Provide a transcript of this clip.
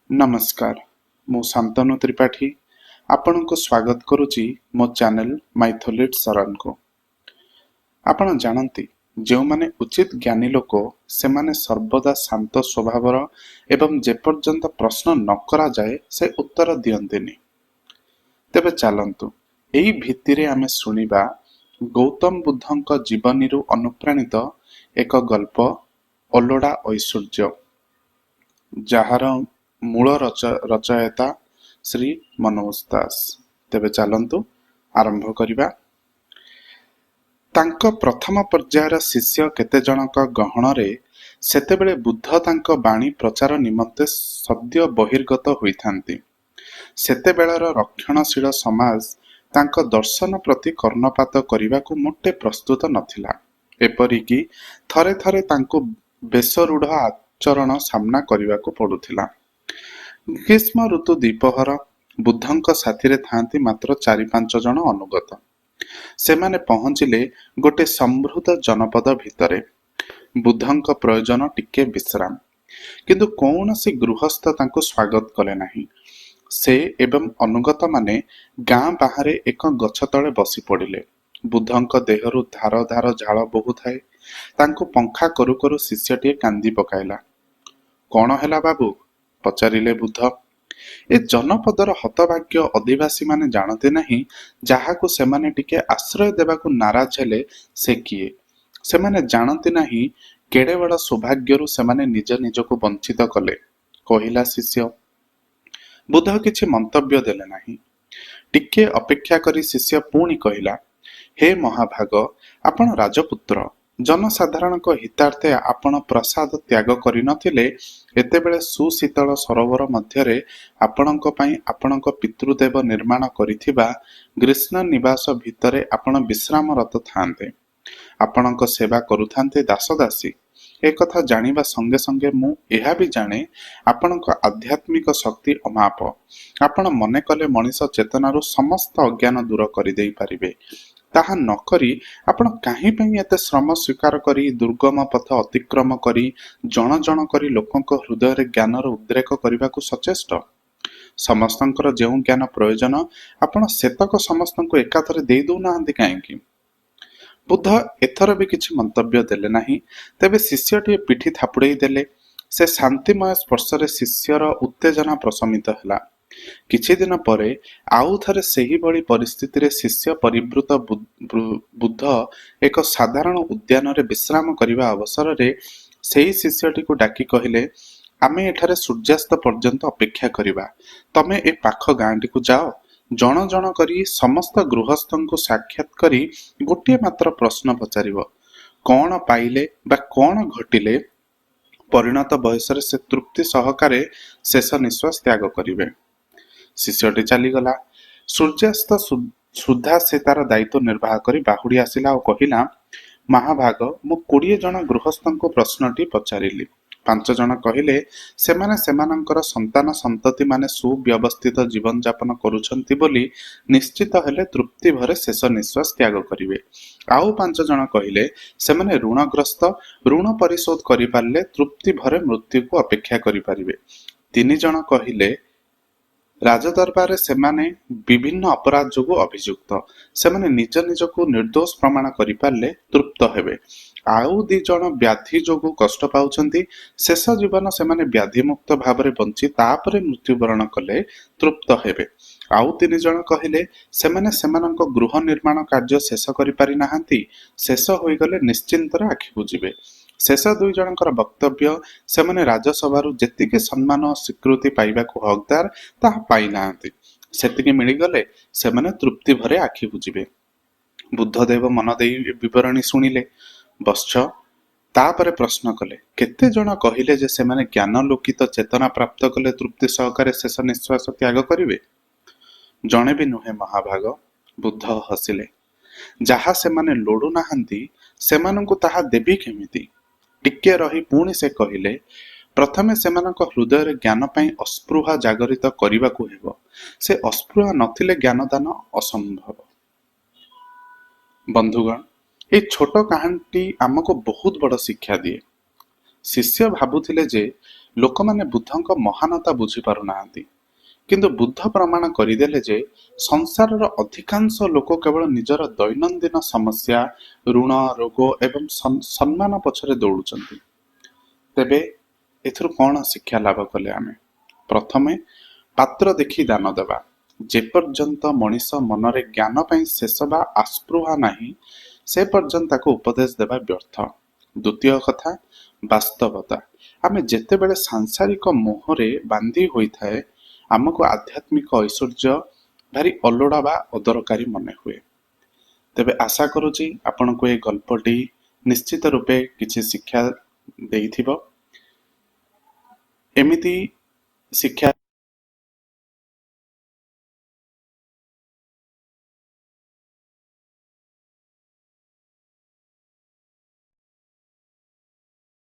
नमस्कार मु शांतनु त्रिपाठी आपण को स्वागत करुच्ची मो चैनल माइथोलिट शरण को। आपण जानती जो माने उचित ज्ञानी लोक से माने सर्वदा शांत स्वभावर एवं जेपर्यंत प्रश्न न करा जाए से उत्तर दियंतिनी। तेबे चलंतु एई भित्तिरे आमे सुनिबा गौतम बुद्धंक जीवनीरु अनुप्राणित एक गल्प अलोड़ा ऐश्वर्य, जार मूल रचयिता श्री मनोज दास। तेबे चलंतु आरंभ करिबा। तांको प्रथम पर्यायर शिष्य केते जनक गहणरे सेतेबेले बुद्ध तांको बाणी प्रचार निमंते सद्य बहिर्गत होइथांती। सेतेबेलर रक्षणशील समाज तांको दर्शन प्रति कर्णपात करिबाकु मोटे प्रस्तुत नथिला। एपरिकी थरे थरे तांको बेसरूढ़ आचरण सामना करिबाकु पडुथिला। ग्रीष्म ऋतु द्विपहर बुद्धंक साथीरे थांती मात्र 4-5 जन अनुगत। सेमाने पहुंचिले गोटे समृद्ध जनपद भितरे। बुद्धंक प्रयोजन टिके विश्राम, किंतु कौनसी गृहस्थ तांको स्वागत कले नाही। से एवं अनुगत माने गां बाहरे एक गछ तले बसी पड़िले। बुद्धंक देहरु धार धार झाल बहुथाए। तांको पंखा करू करू शिष्यटिए कांदी पकाइला। कौन हैला बाबू पचारिले बुद्ध। ए जनपदर हतभाग्य अधिवासी माने जानते नहीं जाहाकु सेमाने टिके आश्रय देबाकु नाराज हेले से किए। सेमाने जानते नहीं केड़े बड़ सौभाग्यरु सेमाने निज निजको वंचित कले, कहिला शिष्य। बुद्ध किछि मंतव्य देले नाही। टिके अपेक्षा करी शिष्य पुणी कहिला, हे महाभाग, आपण राजपुत्र, जनसाधारणक हितार्थे आपण प्रसाद त्याग करि नथिले एतेबेले सुशीतल सरोवर मध्यरे आपणक पई आपणक पितृदेव निर्माण करिथिबा ग्रीष्म निवास भितरे आपण विश्रामरत थान्ते। आपणक सेवा करुथान्ते दासदासी। एक कथा जानिबा संगे संगे मु एहा भी जाने आपणक आध्यात्मिक शक्ति अमाप। आपण मने कले मनीष चेतनारू समस्त अज्ञान दूर करि देई परिबे। ताहा न करी आपण काहे पई एते श्रम स्वीकार करी दुर्गम पथ अतिक्रम करी जन जन करी लोकंक हृदय रे ज्ञानर उद्रेक करिबाकु सचेष्ट। समस्तंकर जेउ ज्ञान प्रयोजन आपण सेतक समस्तंको एकाथरे देई दउ नाहंती काहेकि। बुद्ध एथर भी किछि मंतव्य देले नाही। तेबे शिष्यटिए पिठी थापुड़ेई देले। से शांतिमय स्पर्शरे शिष्यर उत्तेजना प्रशमित हैला। किछि दिन परे आउ थरे सेही बड़ी परिस्थिति रे शिष्य परिवृत बुद्ध एक साधारण उद्यान रे विश्राम करिबा अवसर रे सेही शिष्यटी को डाकी कहिले, आमे एठारे सूर्यास्त पर्यंत अपेक्षा करिबा। तमे ए पाख गांटी को जाओ। जन जन करी समस्त गृहस्थं को साक्षात करी गोटे मात्र प्रश्न पचारिब, कौन पाइले बा कौन घटिले परिणत बयसरे से तृप्ति सहकारे शेष निश्वास त्याग करिवे। शिष्यटी चलीगला। सूर्यास्त सुधा से तार दायित्व निर्वाह करी बाहुड़ी आसिला और कहिला, महाभाग, मु 20 जन गृहस्थं को प्रश्नटी पचारिली। 5 जन कहिले सेमाने सेमानंकर संतान संतति माने सुव्यवस्थित जीवन यापन करुछंती बोली निश्चित हेले तृप्ति भरे शेष निश्वास त्याग करिवे। आउ 5 जन कहिले सेमाने ऋणग्रस्त, ऋण परिशोध करि पारले तृप्ति भरे मृत्यु को अपेक्षा करि पारिवे। 3 जन कहिले राजदरबार सेमाने विभिन्न अपराध जोगु अभियुक्त, सेमाने निज निजको निर्दोष प्रमाण करि पारले तृप्त हेबे। आउ 2 जन व्याधि जोगु कष्ट पाउछंती, शेष जीवन सेमाने व्याधि मुक्त भावरे बंची तापरे मृत्युवरण कले तृप्त हेबे। आउ 3 जन कहिले सेमाने सेमानक गृह निर्माण कार्य शेष करि पारि नाहंती, शेष होई गले निश्चिंतरे आखि बुझिबे। शेष 2 जनकर वक्तव्य सेमाने राजसभारू जेतिके सम्मान और स्वीकृति पाइबाकु हकदार ताहा पाइ नाहंती, सेतिके मिली गले सेमाने तृप्ति भरे आखि बुझिबे। बुद्धदेव मन देई विवरणी सुनिले। बश्च तापरे प्रश्न कले, केते जन कहिले जे सेमाने ज्ञान लोकित चेतना प्राप्त कले तृप्ति सहकारे शेष निश्वास त्याग करिवे? जणे भी नुहे महाभाग, बुद्ध हसिले। जहा सेमाने लोडु नाहंती सेमानंकु ताहा देबी केमिति? टिके रही पुणी से कहिले, प्रथमे सेमानक हृदय रे ज्ञान पई अस्पृहा जागरित करिबाकु हेबो। से अस्पृहा नथिले ज्ञानदान असंभव। बंधुगण, ए छोट कहानीटी आमको बहुत बड़ शिक्षा दिए। शिष्य भाबुथिले जे ଲୋକମାନେ ବୁଦ୍ଧଙ୍କ ମହାନତା ବୁଝିପାରୁନାହାନ୍ତି, କିନ୍ତୁ ବୁଦ୍ଧ ପ୍ରମାଣ କରିଦେଲେ ଯେ ସଂସାରର ଅଧିକାଂଶ ଲୋକ କେବଳ ନିଜର ଦୈନନ୍ଦିନ ସମସ୍ୟା, ଋଣ, ରୋଗ ଏବଂ ସମ୍ମାନ ପଛରେ ଦୌଡୁଛନ୍ତି। ତେବେ ଏଥିରୁ କଣ ଶିକ୍ଷା ଲାଭ କଲେ ଆମେ? ପ୍ରଥମେ, ପାତ୍ର ଦେଖି ଦାନ ଦେବା। ଯେପର୍ଯ୍ୟନ୍ତ ମଣିଷ ମନରେ ଜ୍ଞାନ ପାଇଁ ଶେଷ ବା ଆସ୍ପୃହା ନାହିଁ, ସେ ପର୍ଯ୍ୟନ୍ତ ତାକୁ ଉପଦେଶ ଦେବା ବ୍ୟର୍ଥ। ଦ୍ୱିତୀୟ କଥା, ବାସ୍ତବତା। ଆମେ ଯେତେବେଳେ ସାଂସାରିକ ମୋହରେ ବାନ୍ଧି ହୋଇଥାଏ, ଆମକୁ ଆଧ୍ୟାତ୍ମିକ ଐଶ୍ୱର୍ଯ୍ୟ ଭାରି ଅଲୋଡ଼ା ବା ଅଦରକାରୀ ମନେ ହୁଏ। ତେବେ ଆଶା କରୁଛି ଆପଣଙ୍କୁ ଏହି ଗଳ୍ପଟି ନିଶ୍ଚିତ ରୂପେ କିଛି ଶିକ୍ଷା ଦେଇଥିବ। ଏମିତି ଶିକ୍ଷା